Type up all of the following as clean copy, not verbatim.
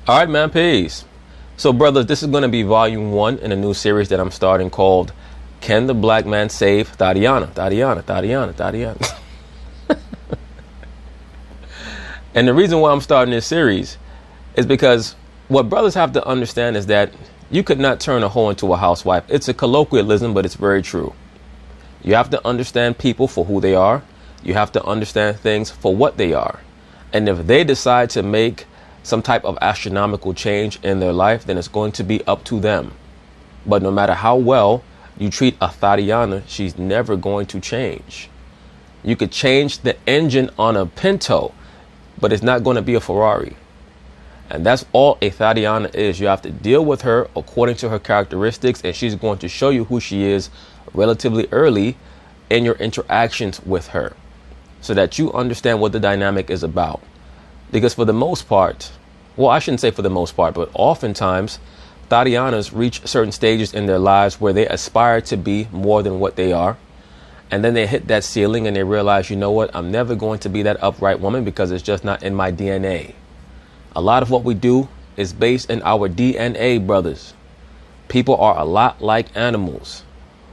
All right, man, peace. So, brothers, this is going to be volume 1 in a new series that I'm starting called Can the Black Man Save THOTiana? THOTiana, THOTiana, THOTiana. And the reason why I'm starting this series is because what brothers have to understand is that you could not turn a hoe into a housewife. It's a colloquialism, but it's very true. You have to understand people for who they are. You have to understand things for what they are. And if they decide to make some type of astronomical change in their life, then it's going to be up to them. But no matter how well you treat a THOTiana, she's never going to change. You could change the engine on a Pinto, but it's not going to be a Ferrari. And that's all a THOTiana is. You have to deal with her according to her characteristics, and she's going to show you who she is relatively early in your interactions with her, so that you understand what the dynamic is about. Because for the most part, well, I shouldn't say for the most part, but oftentimes THOTianas reach certain stages in their lives where they aspire to be more than what they are. And then they hit that ceiling and they realize, you know what, I'm never going to be that upright woman because it's just not in my DNA. A lot of what we do is based in our DNA, brothers. People are a lot like animals.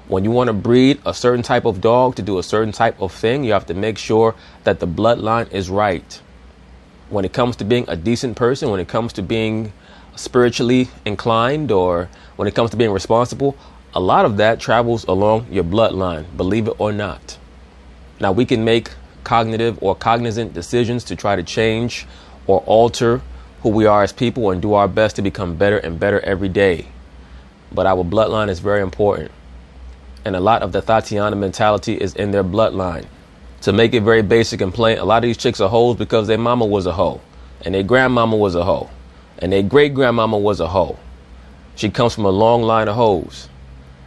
When you want to breed a certain type of dog to do a certain type of thing, you have to make sure that the bloodline is right. When it comes to being a decent person, when it comes to being spiritually inclined, or when it comes to being responsible, a lot of that travels along your bloodline, believe it or not. Now, we can make cognitive or cognizant decisions to try to change or alter who we are as people and do our best to become better and better every day. But our bloodline is very important. And a lot of the THOTiana mentality is in their bloodline. To make it very basic and plain, a lot of these chicks are hoes because their mama was a hoe, and their grandmama was a hoe, and their great grandmama was a hoe. She comes from a long line of hoes,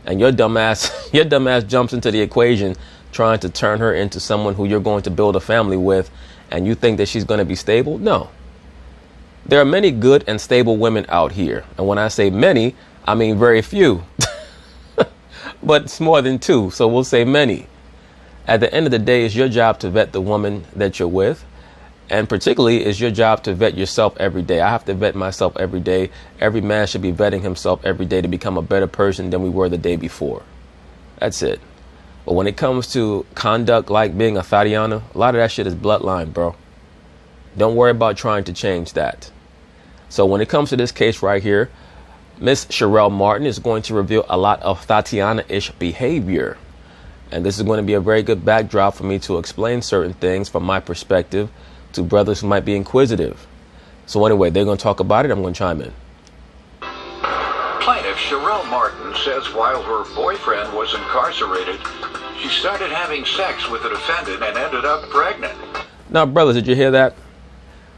and your dumbass jumps into the equation trying to turn her into someone who you're going to build a family with, and you think that she's going to be stable? No. There are many good and stable women out here, and when I say many, I mean very few. But it's more than two, so we'll say many. At the end of the day, it's your job to vet the woman that you're with. And particularly, it's your job to vet yourself every day. I have to vet myself every day. Every man should be vetting himself every day to become a better person than we were the day before. That's it. But when it comes to conduct like being a THOTiana, a lot of that shit is bloodline, bro. Don't worry about trying to change that. So when it comes to this case right here, Miss Sherelle Martin is going to reveal a lot of THOTiana-ish behavior. And this is going to be a very good backdrop for me to explain certain things from my perspective to brothers who might be inquisitive. So anyway, they're going to talk about it. I'm going to chime in. Plaintiff Sherelle Martin says while her boyfriend was incarcerated, she started having sex with the defendant and ended up pregnant. Now, brothers, did you hear that?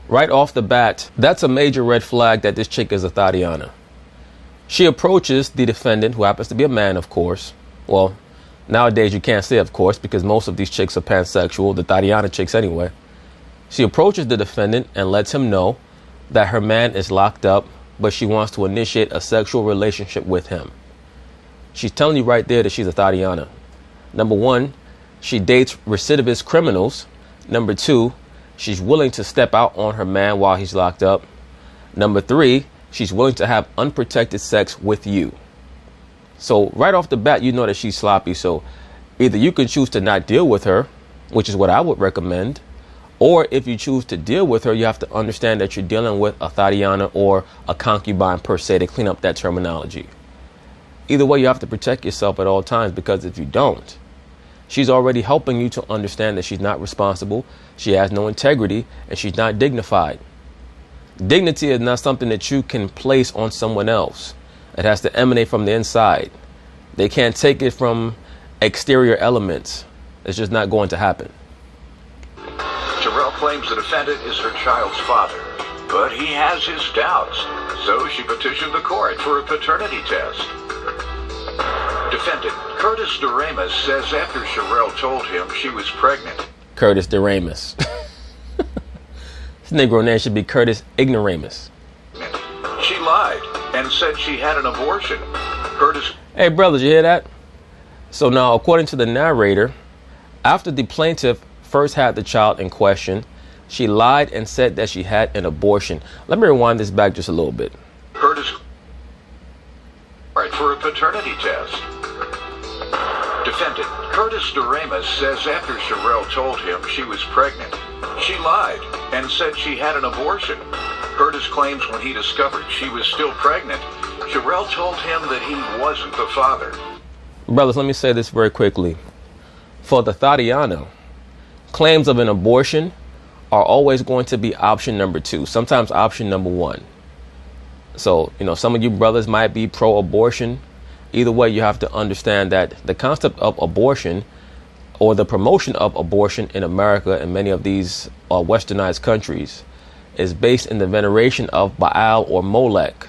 Right off the bat, that's a major red flag that this chick is a THOTiana. She approaches the defendant, who happens to be a man, of course. Well, nowadays you can't say, of course, because most of these chicks are pansexual, the THOTiana chicks anyway. She approaches the defendant and lets him know that her man is locked up, but she wants to initiate a sexual relationship with him. She's telling you right there that she's a THOTiana. Number one, she dates recidivist criminals. Number two, she's willing to step out on her man while he's locked up. Number three, she's willing to have unprotected sex with you. So right off the bat, you know that she's sloppy. So either you can choose to not deal with her, which is what I would recommend, or if you choose to deal with her, you have to understand that you're dealing with a THOTiana or a concubine per se, to clean up that terminology. Either way, you have to protect yourself at all times, because if you don't, she's already helping you to understand that she's not responsible, she has no integrity, and she's not dignified. Dignity is not something that you can place on someone else. It has to emanate from the inside. They can't take it from exterior elements. It's just not going to happen. Sherelle claims the defendant is her child's father, but he has his doubts, so she petitioned the court for a paternity test. Defendant Curtis DeRamus says after Sherelle told him she was pregnant. Curtis DeRamus. This Negro name should be Curtis Ignoramus. She lied and said she had an abortion. Curtis. Hey, brothers, you hear that? So now, according to the narrator, after the plaintiff first had the child in question, She lied and said that she had an abortion. Let me rewind this back just a little bit. Curtis for a paternity test. Defendant Curtis Doremus says after Sherelle told him she was pregnant, she lied and said she had an abortion. Curtis claims when he discovered she was still pregnant, Sherelle told him that he wasn't the father. Brothers, let me say this very quickly. For the THOTiana, claims of an abortion are always going to be option number 2, sometimes option number 1. So, some of you brothers might be pro-abortion. Either way, you have to understand that the concept of abortion or the promotion of abortion in America and many of these westernized countries is based in the veneration of Baal or Molech,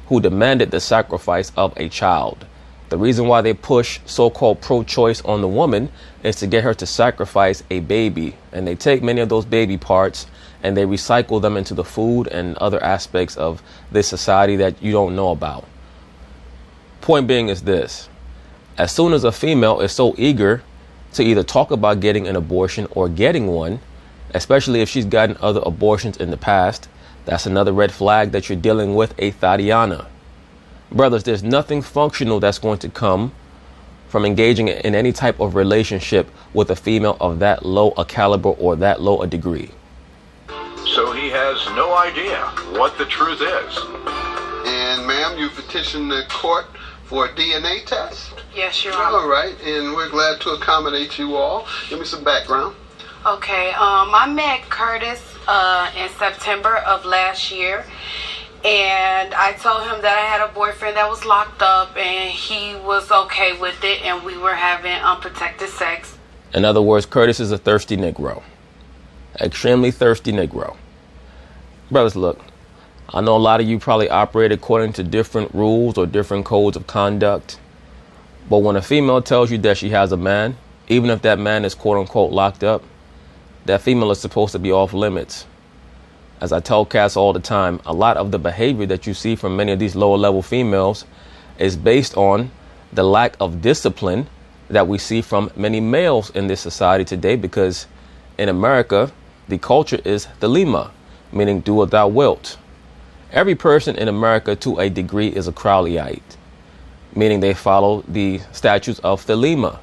who demanded the sacrifice of a child. The reason why they push so-called pro-choice on the woman is to get her to sacrifice a baby. And they take many of those baby parts and they recycle them into the food and other aspects of this society that you don't know about. Point being is this: as soon as a female is so eager to either talk about getting an abortion or getting one, especially if she's gotten other abortions in the past, that's another red flag that you're dealing with a THOTiana. Brothers, there's nothing functional that's going to come from engaging in any type of relationship with a female of that low a caliber or that low a degree. So he has no idea what the truth is. And ma'am, you petitioned the court for a DNA test? Yes, Your Honor. All right, and we're glad to accommodate you all. Give me some background. Okay, I met Curtis in September of last year. And I told him that I had a boyfriend that was locked up and he was okay with it and we were having unprotected sex. In other words, Curtis is a thirsty Negro. Extremely thirsty Negro. Brothers, look, I know a lot of you probably operate according to different rules or different codes of conduct. But when a female tells you that she has a man, even if that man is quote unquote locked up, that female is supposed to be off limits. As I tell cats all the time, a lot of the behavior that you see from many of these lower level females is based on the lack of discipline that we see from many males in this society today, because in America, the culture is thelema, meaning do what thou wilt. Every person in America to a degree is a Crowleyite, meaning they follow the statutes of thelema,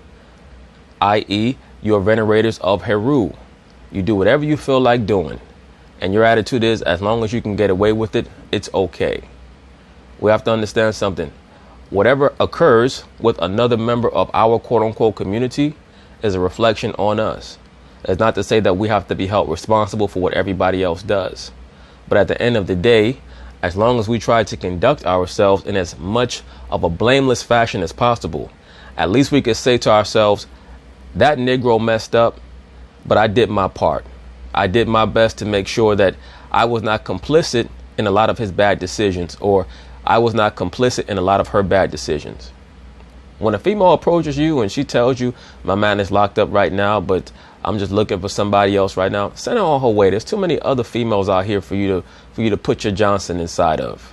i.e. you are venerators of Heru. You do whatever you feel like doing. And your attitude is, as long as you can get away with it, it's okay. We have to understand something. Whatever occurs with another member of our quote unquote community is a reflection on us. It's not to say that we have to be held responsible for what everybody else does. But at the end of the day, as long as we try to conduct ourselves in as much of a blameless fashion as possible, at least we can say to ourselves, that Negro messed up, but I did my part. I did my best to make sure that I was not complicit in a lot of his bad decisions, or I was not complicit in a lot of her bad decisions. When a female approaches you and she tells you, my man is locked up right now, but I'm just looking for somebody else right now, send her on her way. There's too many other females out here for you to put your Johnson inside of.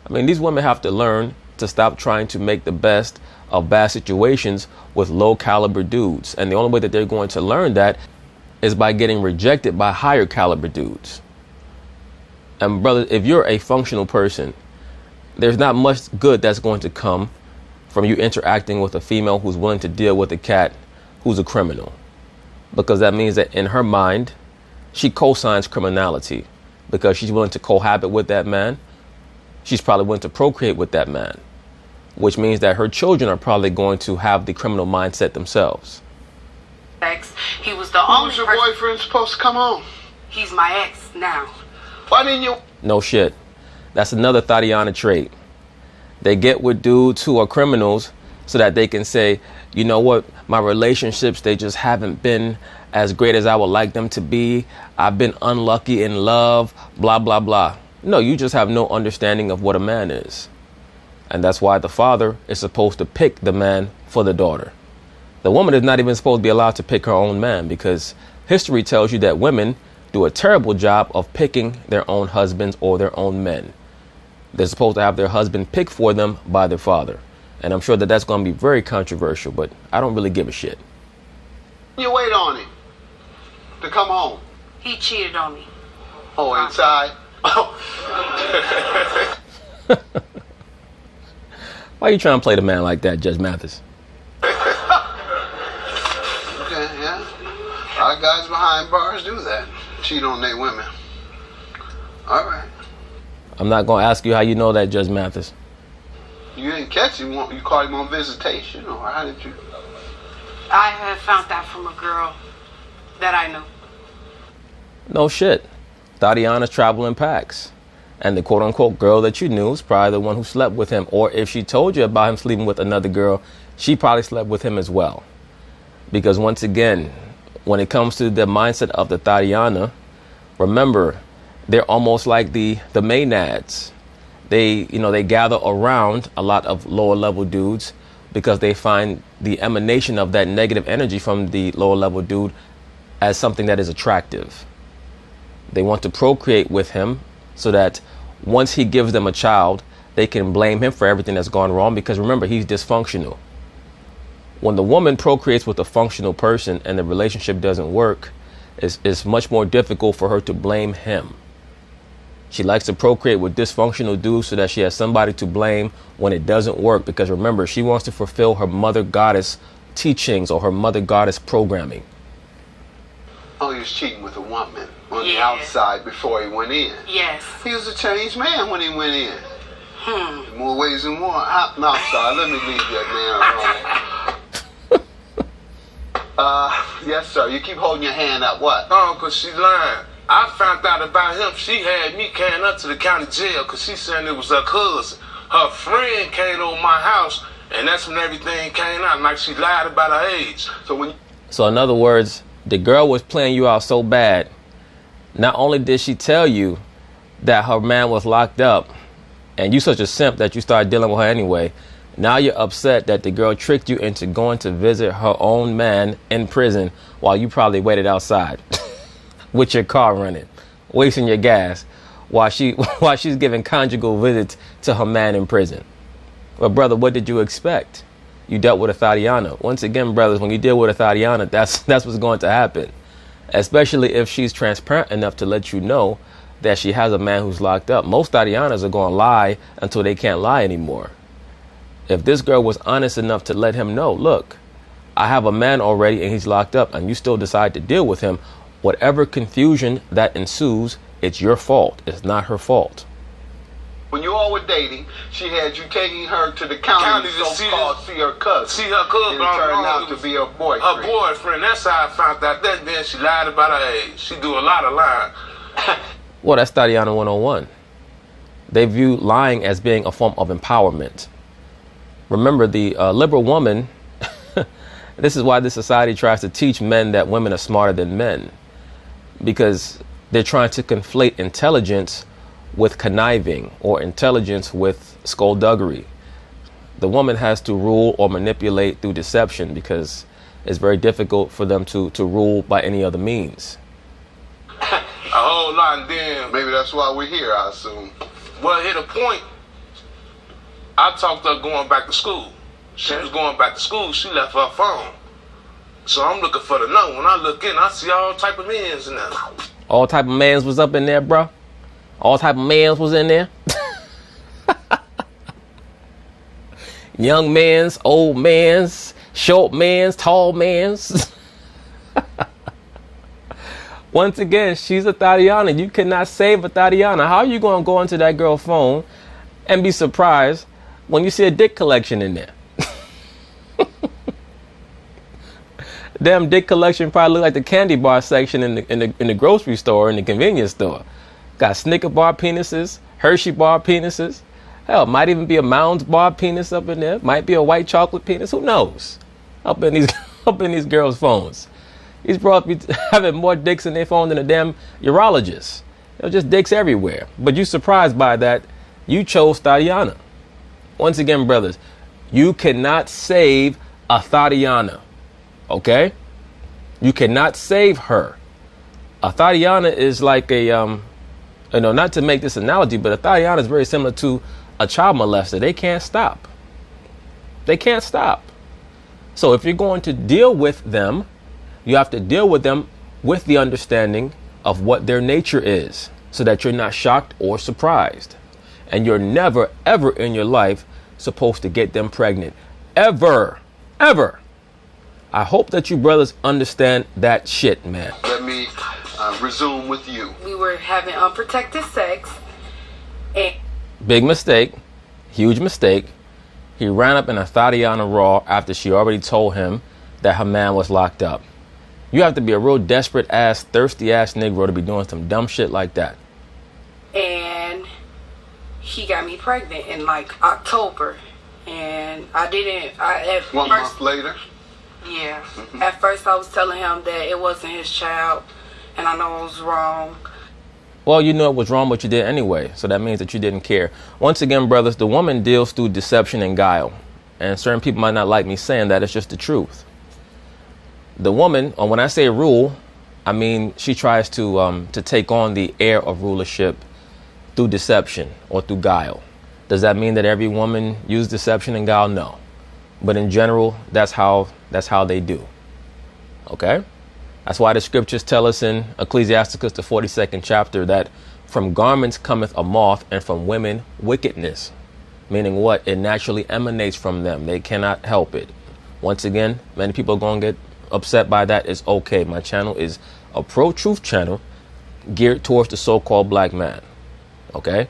I mean, these women have to learn to stop trying to make the best of bad situations with low caliber dudes. And the only way that they're going to learn that is by getting rejected by higher caliber dudes. And brother, if you're a functional person, there's not much good that's going to come from you interacting with a female who's willing to deal with a cat who's a criminal. Because that means that in her mind, she co-signs criminality because she's willing to cohabit with that man. She's probably willing to procreate with that man, which means that her children are probably going to have the criminal mindset themselves. He was the only Who's your boyfriend supposed to come home? He's my ex now. Why didn't you? No shit. That's another THOTiana trait. They get with dudes who are criminals so that they can say, you know what, my relationships, they just haven't been as great as I would like them to be. I've been unlucky in love, blah, blah, blah. No, you just have no understanding of what a man is. And that's why the father is supposed to pick the man for the daughter. The woman is not even supposed to be allowed to pick her own man, because history tells you that women do a terrible job of picking their own husbands or their own men. They're supposed to have their husband picked for them by their father. And I'm sure that that's going to be very controversial, but I don't really give a shit. You wait on him to come home. He cheated on me. Oh, inside? Why you trying to play the man like that, Judge Mathis? Okay, yeah. A lot of guys behind bars do that. Cheat on their women. All right. I'm not going to ask you how you know that, Judge Mathis. You didn't catch him. You caught him on visitation, or how did you? I had found that from a girl that I knew. No shit. THOTiana's travel in packs. And the quote-unquote girl that you knew is probably the one who slept with him. Or if she told you about him sleeping with another girl, she probably slept with him as well. Because once again, when it comes to the mindset of the THOTiana, remember, they're almost like the Maenads. They gather around a lot of lower level dudes because they find the emanation of that negative energy from the lower level dude as something that is attractive. They want to procreate with him so that once he gives them a child, they can blame him for everything that's gone wrong, because remember, he's dysfunctional. When the woman procreates with a functional person and the relationship doesn't work, it's much more difficult for her to blame him. She likes to procreate with dysfunctional dudes so that she has somebody to blame when it doesn't work, because remember, she wants to fulfill her mother goddess teachings or her mother goddess programming. Oh, he was cheating with a woman on the outside before he went in. Yes. He was a changed man when he went in. In more ways than one. No, I'm sorry. Let me leave that man alone. Yes, sir. You keep holding your hand up. What? Oh, because she lying. I found out about him. She had me carrying up to the county jail because she said it was her cousin. Her friend came over my house, and that's when everything came out. Like she lied about her age. So in other words, the girl was playing you out so bad. Not only did she tell you that her man was locked up, and you such a simp that you started dealing with her anyway, now you're upset that the girl tricked you into going to visit her own man in prison while you probably waited outside with your car running, wasting your gas while she's giving conjugal visits to her man in prison. Well, brother, what did you expect? You dealt with a THOTiana. Once again, brothers, when you deal with a THOTiana, that's what's going to happen. Especially if she's transparent enough to let you know that she has a man who's locked up. Most THOTianas are going to lie until they can't lie anymore. If this girl was honest enough to let him know, look, I have a man already and he's locked up, and you still decide to deal with him, whatever confusion that ensues, it's your fault. It's not her fault. When you all were dating, she had you taking her to the county to see her cousin. See her cousin. And it turned out to be her boyfriend. Her boyfriend. That's how I found out that. Then she lied about her age. She do a lot of lying. Well, that's THOTiana 101. They view lying as being a form of empowerment. Remember, the liberal woman, this is why this society tries to teach men that women are smarter than men, because they're trying to conflate intelligence with conniving or intelligence with skullduggery. The woman has to rule or manipulate through deception because it's very difficult for them to rule by any other means. A whole lot, and then maybe that's why we're here, I assume. Well, hit a point. I talked to her going back to school. She was going back to school. She left her phone. So I'm looking for the number. When I look in, I see all type of men's in there. All type of mans was up in there, bro? All type of mans was in there? Young mans, old mans, short mans, tall mans. Once again, she's a THOTiana. You cannot save a THOTiana. How are you going to go into that girl's phone and be surprised when you see a dick collection in there? Damn dick collection probably look like the candy bar section in the grocery store, in the convenience store. Got Snicker bar penises, Hershey bar penises. Hell, might even be a Mounds bar penis up in there. Might be a white chocolate penis. Who knows? Up in these girls' phones. These bros be having more dicks in their phone than a damn urologist. There's just dicks everywhere. But you surprised by that. You chose THOTiana. Once again, brothers, you cannot save a THOTiana. Okay? You cannot save her. A THOTiana is like a, not to make this analogy, but a THOTiana is very similar to a child molester. They can't stop. They can't stop. So if you're going to deal with them, you have to deal with them with the understanding of what their nature is so that you're not shocked or surprised. And you're never, ever in your life supposed to get them pregnant. Ever. Ever. I hope that you brothers understand that shit, man. Let me resume with you. We were having unprotected sex. And Big mistake. Huge mistake. He ran up in a THOTiana raw after she already told him that her man was locked up. You have to be a real desperate ass, thirsty ass Negro to be doing some dumb shit like that. And he got me pregnant in like October. And I didn't. One month later? Yeah. At first I was telling him that it wasn't his child. And I know it was wrong. Well, you know it was wrong what you did anyway, so that means that you didn't care. Once again, brothers, the woman deals through deception and guile. And certain people might not like me saying that, it's just the truth. The woman, and when I say rule, I mean she tries to take on the air of rulership through deception or through guile. Does that mean that every woman uses deception and guile? No. But in general, that's how they do. Okay? That's why the scriptures tell us in Ecclesiasticus, the 42nd chapter, that from garments cometh a moth and from women wickedness. Meaning what? It naturally emanates from them. They cannot help it. Once again, many people are going to get upset by that. It's okay. My channel is a pro-truth channel geared towards the so-called black man. Okay?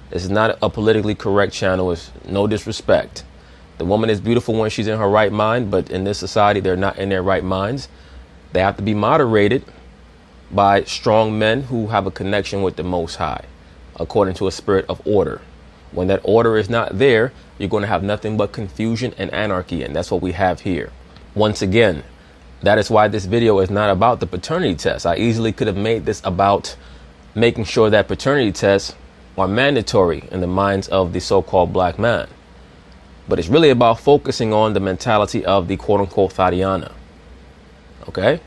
This is not a politically correct channel. It's no disrespect. The woman is beautiful when she's in her right mind, but in this society, they're not in their right minds. They have to be moderated by strong men who have a connection with the Most High, according to a spirit of order. When that order is not there, you're going to have nothing but confusion and anarchy, and that's what we have here. Once again, that is why this video is not about the paternity test. I easily could have made this about making sure that paternity tests are mandatory in the minds of the so-called black man. But it's really about focusing on the mentality of the quote-unquote THOTiana. Okay?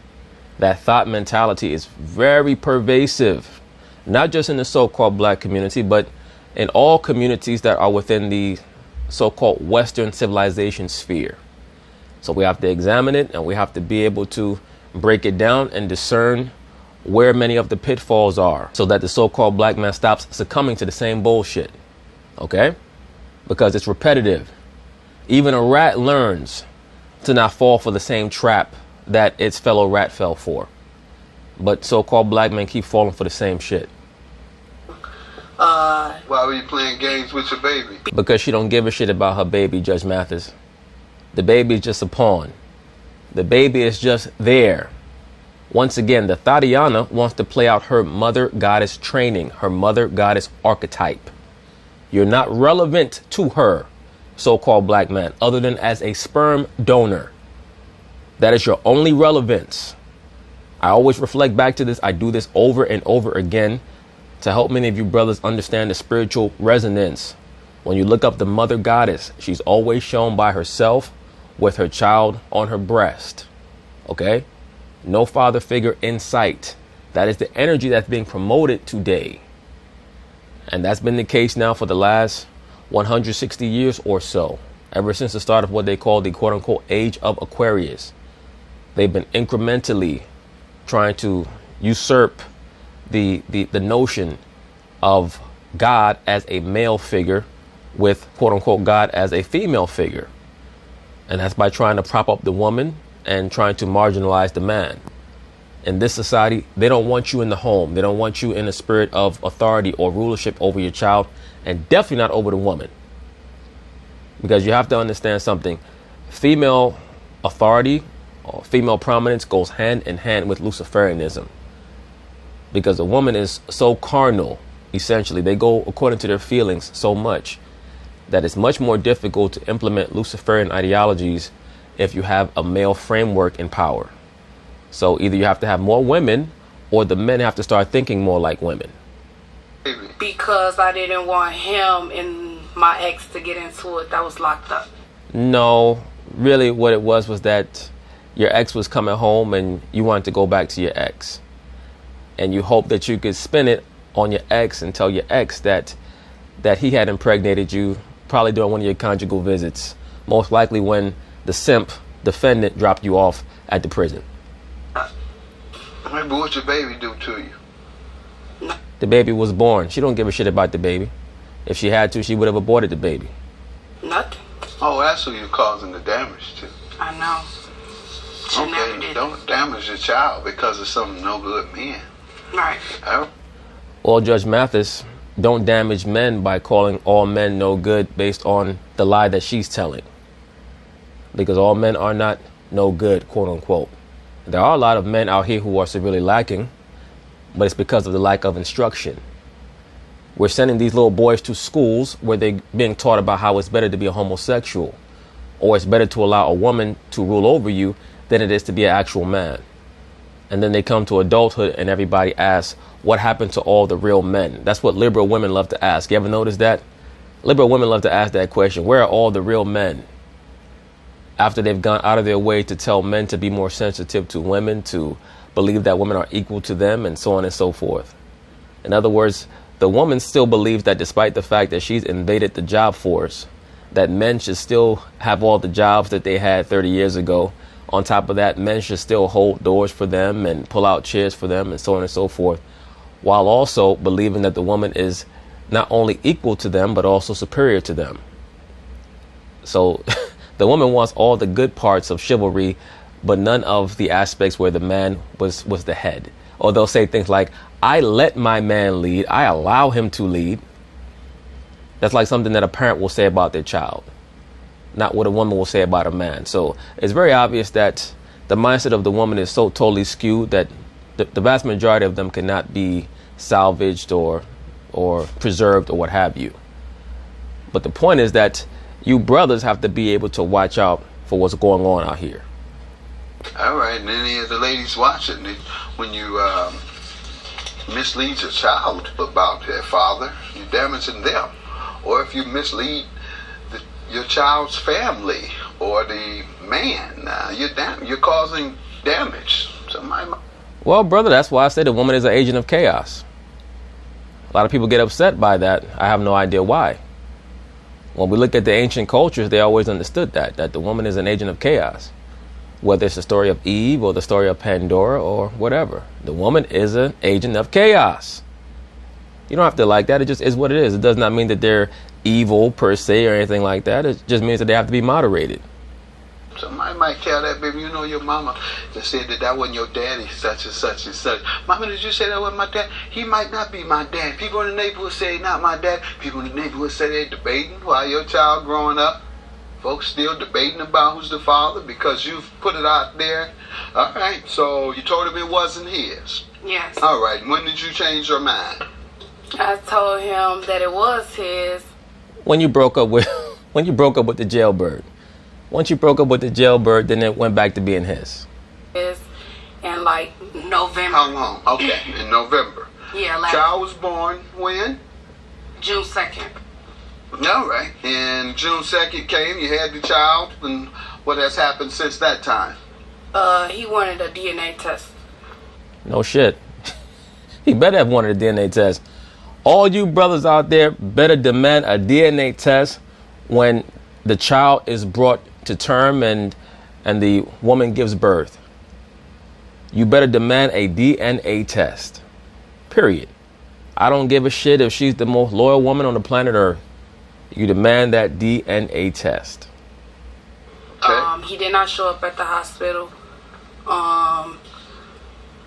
That thought mentality is very pervasive, not just in the so-called black community, but in all communities that are within the so-called Western civilization sphere. So we have to examine it, and we have to be able to break it down and discern where many of the pitfalls are, so that the so-called black man stops succumbing to the same bullshit. Okay? Because it's repetitive. Even a rat learns to not fall for the same trap that its fellow rat fell for. But so-called black men keep falling for the same shit. Why were you playing games with your baby? Because she don't give a shit about her baby, Judge Mathis. The baby is just a pawn. The baby is just there. Once again, the THOTiana wants to play out her mother goddess training, her mother goddess archetype. You're not relevant to her, so-called black man, other than as a sperm donor. That is your only relevance. I always reflect back to this. I do this over and over again to help many of you brothers understand the spiritual resonance. When you look up the mother goddess, she's always shown by herself with her child on her breast. Okay? No father figure in sight. That is the energy that's being promoted today. And that's been the case now for the last 160 years or so, ever since the start of what they call the quote-unquote age of Aquarius. They've been incrementally trying to usurp the notion of God as a male figure with quote-unquote God as a female figure. And that's by trying to prop up the woman and trying to marginalize the man. In this society, they don't want you in the home. They don't want you in a spirit of authority or rulership over your child, and definitely not over the woman. Because you have to understand something. Female authority or female prominence goes hand in hand with Luciferianism. Because a woman is so carnal, essentially. They go according to their feelings so much that it's much more difficult to implement Luciferian ideologies if you have a male framework in power. So either you have to have more women, or the men have to start thinking more like women. Because I didn't want him and my ex to get into it that was locked up. No, really what it was that your ex was coming home and you wanted to go back to your ex. And you hope that you could spin it on your ex and tell your ex that he had impregnated you, probably during one of your conjugal visits. Most likely when the simp defendant dropped you off at the prison. Maybe what your baby do to you? The baby was born. She don't give a shit about the baby. If she had to, she would have aborted the baby. Nothing. Oh, that's who you're causing the damage to. I know. She never Okay, did. don't damage your child because of some no good men. Right. Well, Judge Mathis, don't damage men by calling all men no good based on the lie that she's telling. Because all men are not no good, quote unquote. There are a lot of men out here who are severely lacking, but it's because of the lack of instruction. We're sending these little boys to schools where they're being taught about how it's better to be a homosexual, or it's better to allow a woman to rule over you than it is to be an actual man. And then they come to adulthood and everybody asks, what happened to all the real men? That's what liberal women love to ask. You ever notice that? Liberal women love to ask that question. Where are all the real men? After they've gone out of their way to tell men to be more sensitive to women, to believe that women are equal to them, and so on and so forth. In other words, the woman still believes that despite the fact that she's invaded the job force, that men should still have all the jobs that they had 30 years ago. On top of that, men should still hold doors for them and pull out chairs for them and so on and so forth, while also believing that the woman is not only equal to them, but also superior to them. So the woman wants all the good parts of chivalry, but none of the aspects where the man was the head. Or they'll say things like, I let my man lead. I allow him to lead. That's like something that a parent will say about their child, not what a woman will say about a man. So it's very obvious that the mindset of the woman is so totally skewed that the vast majority of them cannot be salvaged or preserved or what have you. But the point is that you brothers have to be able to watch out for what's going on out here. All right, and any of the ladies watching, when you mislead your child about their father, you're damaging them. Or if you mislead your child's family or the man, you're causing damage. Well, brother, that's why I say the woman is an agent of chaos. A lot of people get upset by that. I have no idea why. When we look at the ancient cultures, they always understood that the woman is an agent of chaos. Whether it's the story of Eve or the story of Pandora or whatever. The woman is an agent of chaos. You don't have to like that. It just is what it is. It does not mean that they're evil per se or anything like that. It just means that they have to be moderated. Somebody might tell that baby, you know, your mama just said that wasn't your daddy, such and such and such. Mama, did you say that wasn't my dad? He might not be my dad. People in the neighborhood say not my dad. People in the neighborhood say they're debating while your child growing up. Folks still debating about who's the father because you've put it out there. All right, so you told him it wasn't his. Yes. All right, when did you change your mind? I told him that it was his. When you broke up with the jailbird. Once you broke up with the jailbird, then it went back to being his. His in like November. How long? Okay, in November. Yeah, Child was born when? June 2nd. All right. And June 2nd came, you had the child, and what has happened since that time? He wanted a DNA test. No shit. He better have wanted a DNA test. All you brothers out there better demand a DNA test when the child is brought to term and the woman gives birth. You better demand a DNA test. Period. I don't give a shit if she's the most loyal woman on the planet Earth. You demand that DNA test. Okay. He did not show up at the hospital.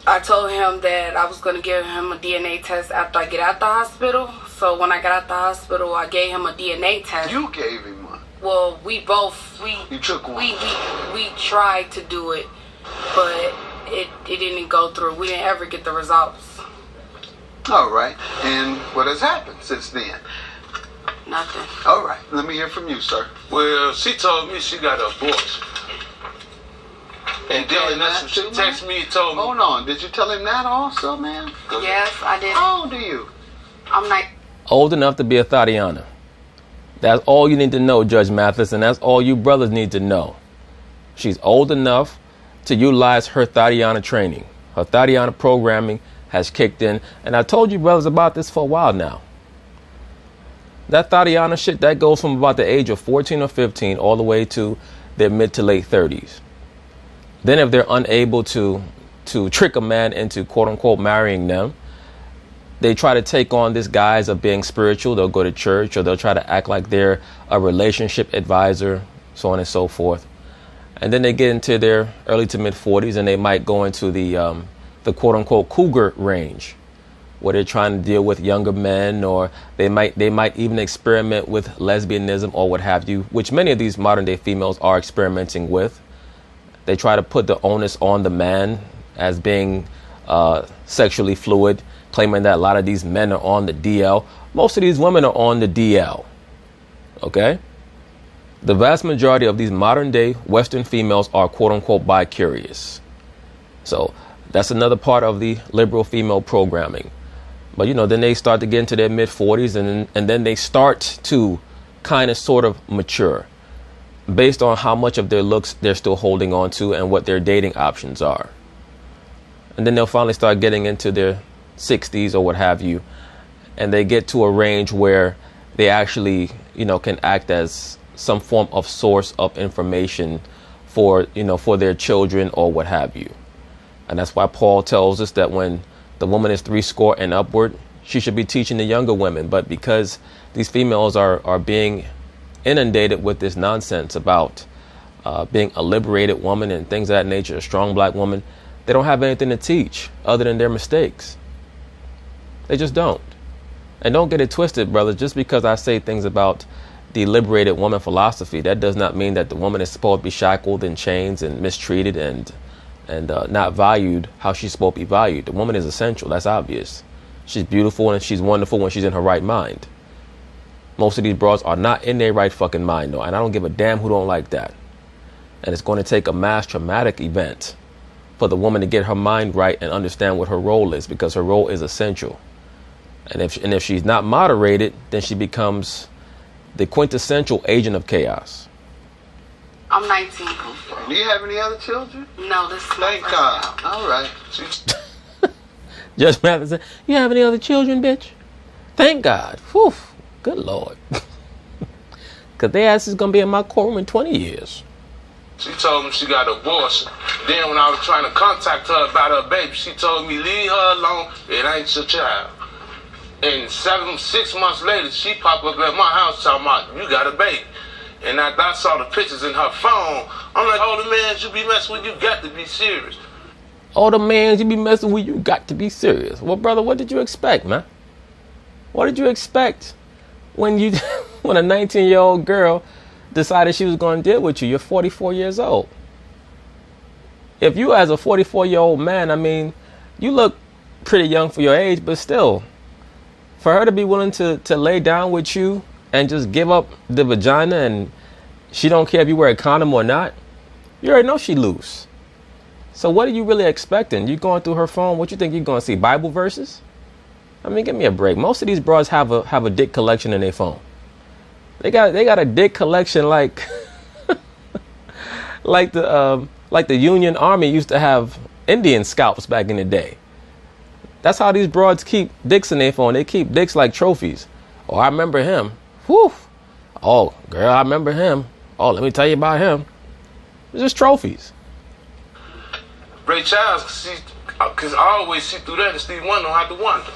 I told him that I was going to give him a DNA test after I get out the hospital. So when I got out the hospital, I gave him a DNA test. You gave him one. Well, we You took one. We tried to do it, but it didn't go through. We didn't ever get the results. All right. And what has happened since then? Nothing. All right. Let me hear from you, sir. Well, she told me she got an abortion. And then she texted me and told me. Hold on. Did you tell him that also, man? Yes, I did. How old are you? I'm like Old enough to be a THOTiana. That's all you need to know, Judge Mathis, and that's all you brothers need to know. She's old enough to utilize her THOTiana training. Her THOTiana programming has kicked in, and I told you brothers about this for a while now. That THOTiana shit, that goes from about the age of 14 or 15 all the way to their mid to late 30s. Then if they're unable to trick a man into quote unquote marrying them, they try to take on this guise of being spiritual. They'll go to church, or they'll try to act like they're a relationship advisor, so on and so forth. And then they get into their early to mid 40s, and they might go into the quote unquote cougar range, where they're trying to deal with younger men, or they might even experiment with lesbianism or what have you, which many of these modern day females are experimenting with. They try to put the onus on the man as being sexually fluid, claiming that a lot of these men are on the DL. Most of these women are on the DL. Okay? The vast majority of these modern day Western females are quote unquote bi-curious. So that's another part of the liberal female programming. But, you know, then they start to get into their mid 40s, and then they start to kind of sort of mature based on how much of their looks they're still holding on to and what their dating options are. And then they'll finally start getting into their 60s or what have you. And they get to a range where they actually, you know, can act as some form of source of information for, you know, for their children or what have you. And that's why Paul tells us that when the woman is 70 and upward, she should be teaching the younger women. But because these females are being inundated with this nonsense about being a liberated woman and things of that nature, a strong black woman, they don't have anything to teach other than their mistakes. They just don't. And don't get it twisted, brothers. Just because I say things about the liberated woman philosophy, that does not mean that the woman is supposed to be shackled in chains and mistreated and not valued how she's supposed to be valued. The woman is essential. That's obvious. She's beautiful and she's wonderful when she's in her right mind. Most of these broads are not in their right fucking mind, though, and I don't give a damn who don't like that. And it's going to take a mass traumatic event for the woman to get her mind right and understand what her role is, because her role is essential. And if she's not moderated, then she becomes the quintessential agent of chaos. I'm 19. Do you have any other children? No, this is my Thank first God. child. All right. Judge Mathis said, "You have any other children, bitch?" Thank God. Whew. Good Lord. Because their ass is going to be in my courtroom in 20 years. She told me she got an abortion. Then when I was trying to contact her about her baby, she told me, leave her alone. It ain't your child. And 6 months later, she popped up at my house talking about, you got a baby. And after I saw the pictures in her phone, I'm like, oh, the man you be messing with, you got to be serious. All the mans you be messing with, you got to be serious. Well, brother, what did you expect, man? What did you expect when a 19-year-old girl decided she was going to deal with you? You're 44 years old. If you as a 44-year-old man, I mean, you look pretty young for your age, but still, for her to be willing to lay down with you and just give up the vagina, and she don't care if you wear a condom or not, you already know she loose. So what are you really expecting? You going through her phone, what you think you're going to see, Bible verses? I mean, give me a break. Most of these bras have a dick collection in their phone. They got a dick collection like like the Union Army used to have Indian scalps back in the day. That's how these broads keep dicks in their phone. They keep dicks like trophies. Oh, I remember him. Whew. Oh, girl, I remember him. Oh, let me tell you about him. It's just trophies. Ray Charles, because I always see through that, and Stevie Wonder don't have to wonder.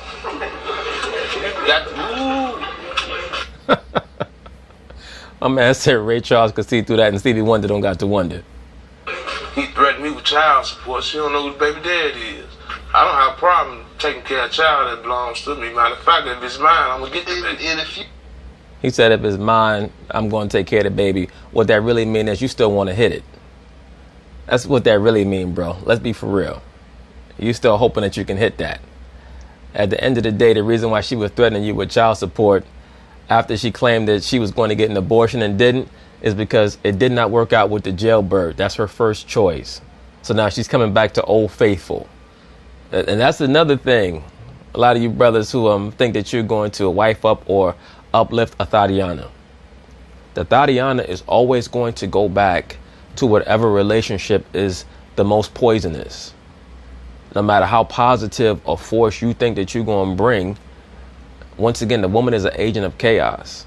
My man said Ray Charles could see through that, and Stevie Wonder don't got to wonder. He threatened me with child support. She don't know who the baby daddy is. I don't have a problem taking care of a child that belongs to me. Matter of fact, if it's mine, I'm going to get the baby. He said if it's mine, I'm going to take care of the baby. What that really means is you still want to hit it. That's what that really mean, bro. Let's be for real. You still hoping that you can hit that. At the end of the day, the reason why she was threatening you with child support after she claimed that she was going to get an abortion and didn't is because it did not work out with the jailbird. That's her first choice. So now she's coming back to Old Faithful. And that's another thing. A lot of you brothers who think that you're going to wife up or uplift a THOTiana. The THOTiana is always going to go back to whatever relationship is the most poisonous. No matter how positive a force you think that you're going to bring, once again, the woman is an agent of chaos.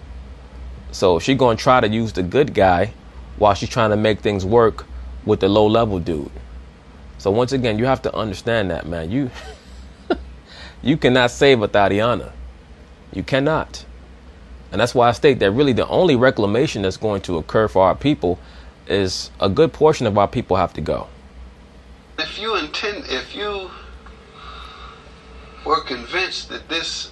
So she's going to try to use the good guy while she's trying to make things work with the low-level dude. So once again, you have to understand that, man. You cannot save a THOTiana. You cannot. And that's why I state that really the only reclamation that's going to occur for our people is a good portion of our people have to go. If you were convinced that this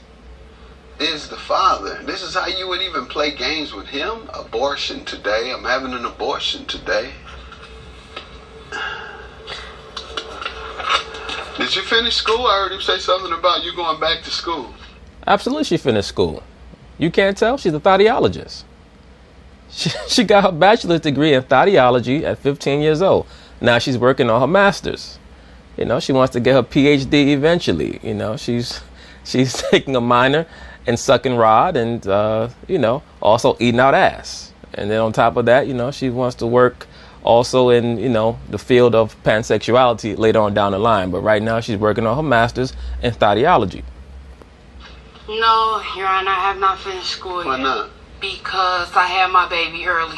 is the father, this is how you would even play games with him. Abortion today. I'm having an abortion today. Did you finish school? I heard him say something about you going back to school. Absolutely, she finished school. You can't tell? She's a thotiologist. She got her bachelor's degree in thotiology at 15 years old. Now she's working on her master's. You know, she wants to get her PhD eventually. You know, she's taking a minor in sucking rod and, you know, also eating out ass. And then on top of that, you know, she wants to work also in, you know, the field of pansexuality later on down the line. But right now she's working on her master's in thotiology. No, Your Honor, I have not finished school yet. Why not? Because I had my baby early.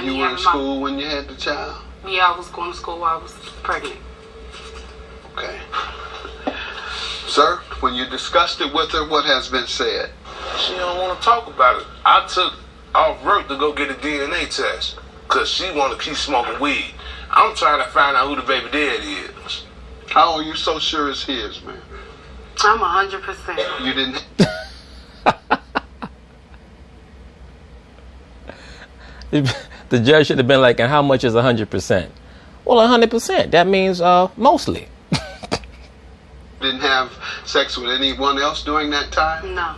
You were in school when you had the child? Yeah, I was going to school while I was pregnant. Okay. Sir, when you discussed it with her, what has been said? She don't want to talk about it. I took off work to go get a DNA test because she want to keep smoking weed. I'm trying to find out who the baby daddy is. How are you so sure it's his, man? I'm 100%. You didn't... The judge should have been like, and how much is 100%? Well, 100%. That means mostly. Didn't have sex with anyone else during that time? No.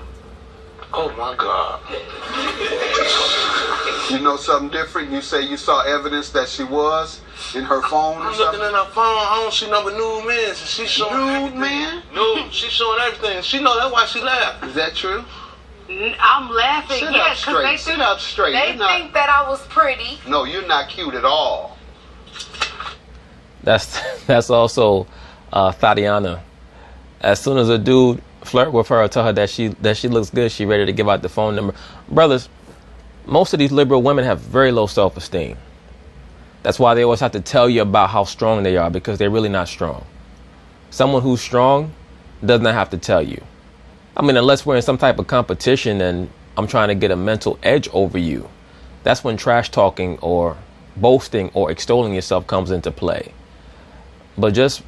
Oh my God. You know something different? You say you saw evidence that she was in her phone or I'm something? looking at her phone. I don't see number nude men. She's showing Nude everything. man? No, she's showing everything. She know that's why she laughed. Is that true? I'm laughing. Sit Yeah, up 'cause straight. they Sit think, up straight. they You're not... think that I was pretty. No, you're not cute at all. That's also THOTiana. As soon as a dude flirt with her or tell her that she looks good, she ready to give out the phone number. Brothers, most of these liberal women have very low self-esteem. That's why they always have to tell you about how strong they are, because they're really not strong. Someone who's strong does not have to tell you. I mean, unless we're in some type of competition and I'm trying to get a mental edge over you, that's when trash talking or boasting or extolling yourself comes into play. But just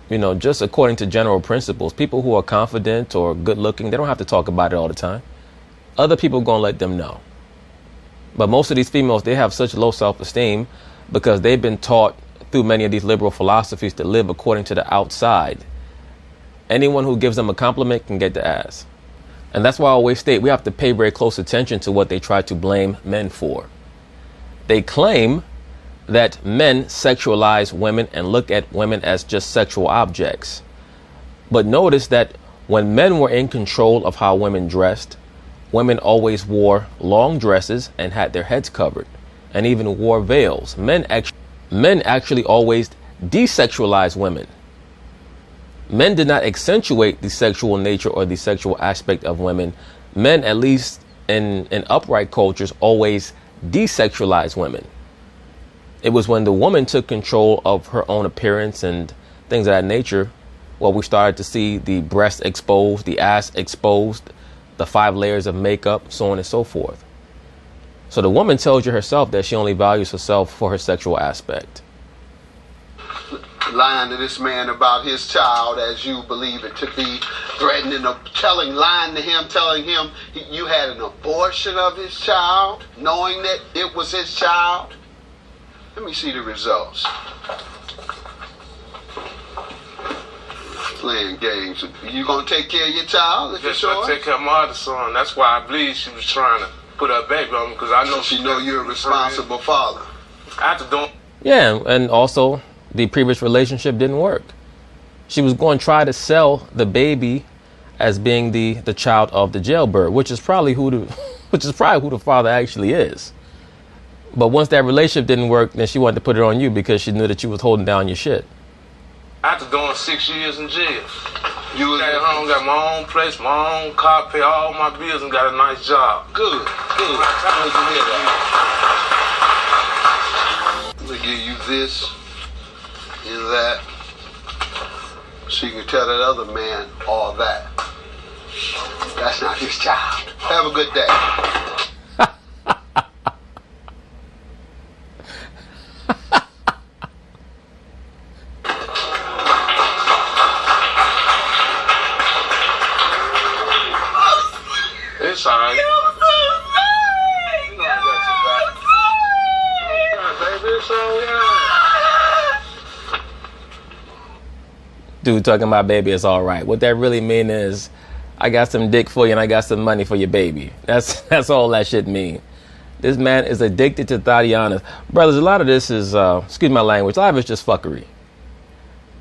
according to general principles, people who are confident or good looking, they don't have to talk about it all the time. Other people are going to let them know. But most of these females, they have such low self-esteem because they've been taught through many of these liberal philosophies to live according to the outside. Anyone who gives them a compliment can get the ass. And that's why I always state we have to pay very close attention to what they try to blame men for. They claim that men sexualize women and look at women as just sexual objects. But notice that when men were in control of how women dressed, women always wore long dresses and had their heads covered, and even wore veils. Men actually always desexualized women. Men did not accentuate the sexual nature or the sexual aspect of women. Men, at least in upright cultures, always desexualized women. It was when the woman took control of her own appearance and things of that nature, well, we started to see the breast exposed, the ass exposed, the 5 layers of makeup, so on and so forth. So the woman tells you herself that she only values herself for her sexual aspect. Lying to this man about his child as you believe it to be, threatening, lying to him, telling him you had an abortion of his child, knowing that it was his child. Let me see the results. Playing games. You gonna take care of your child if Yes, you're I sure? take care of my other son. That's why I believe she was trying to put her baby on me, because I know She know you're a responsible father. I have to do. Yeah, and also the previous relationship didn't work. She was going to try to sell the baby as being the child of the jailbird, which is probably who the father actually is. But once that relationship didn't work, then she wanted to put it on you because she knew that you was holding down your shit. After doing 6 years in jail, You was got home, got my own place, my own car, pay all my bills, and got a nice job. good. Glad to hear that. Let me give you this and that. so you can tell that other man all that. That's not his child. Have a good day. It's alright. I'm so sorry. You know I got your back. Baby, it's alright. Dude talking about baby, it's all right. What that really mean is, I got some dick for you and I got some money for your baby. That's all that shit mean. This man is addicted to THOTiana. Brothers, a lot of this is, excuse my language, a lot of it's just fuckery.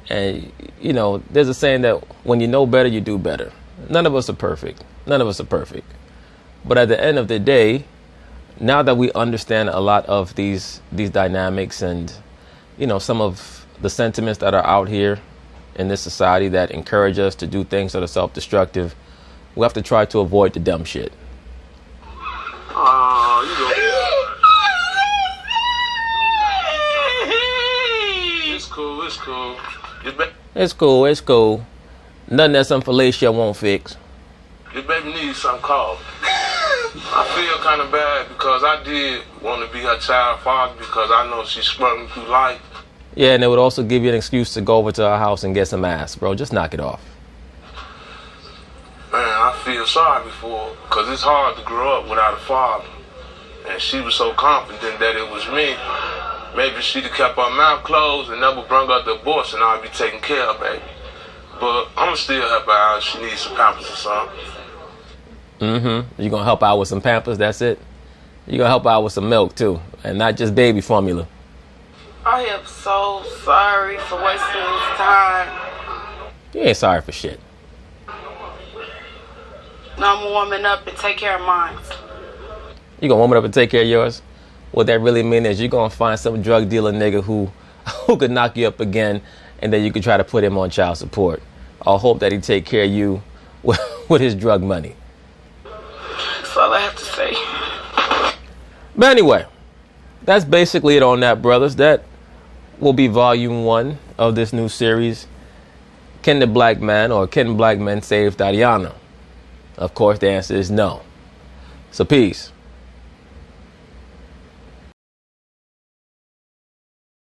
And, you know, there's a saying that when you know better, you do better. None of us are perfect. None of us are perfect. But at the end of the day, now that we understand a lot of these dynamics and, you know, some of the sentiments that are out here in this society that encourage us to do things that are self-destructive, we have to try to avoid the dumb shit. Oh, you go. It's cool, it's cool. It's cool, it's cool. Nothing that some fellatio won't fix. Your baby needs some coffee. I feel kind of bad because I did want to be her child father because I know she's struggling through life. Yeah, and it would also give you an excuse to go over to her house and get some ass, bro. Just knock it off. Man, I feel sorry for her because it's hard to grow up without a father. And she was so confident that it was me. Maybe she'd have kept her mouth closed and never brung up the abortion, I'd be taking care of baby. But I'm going to still help her out if she needs some pampers or something. Mm-hmm. You going to help out with some Pampers, that's it? You going to help out with some milk, too, and not just baby formula. I am so sorry for wasting his time. You ain't sorry for shit. Now I'm warming up and take care of mine. You going to warm it up and take care of yours? What that really mean is you're going to find some drug dealer nigga who could knock you up again, and then you could try to put him on child support. I'll hope that he take care of you with his drug money. That's all I have to say. But anyway, that's basically it on that, brothers. That will be volume 1 of this new series. Can the black man or can black men save THOTiana? Of course, the answer is no. So peace.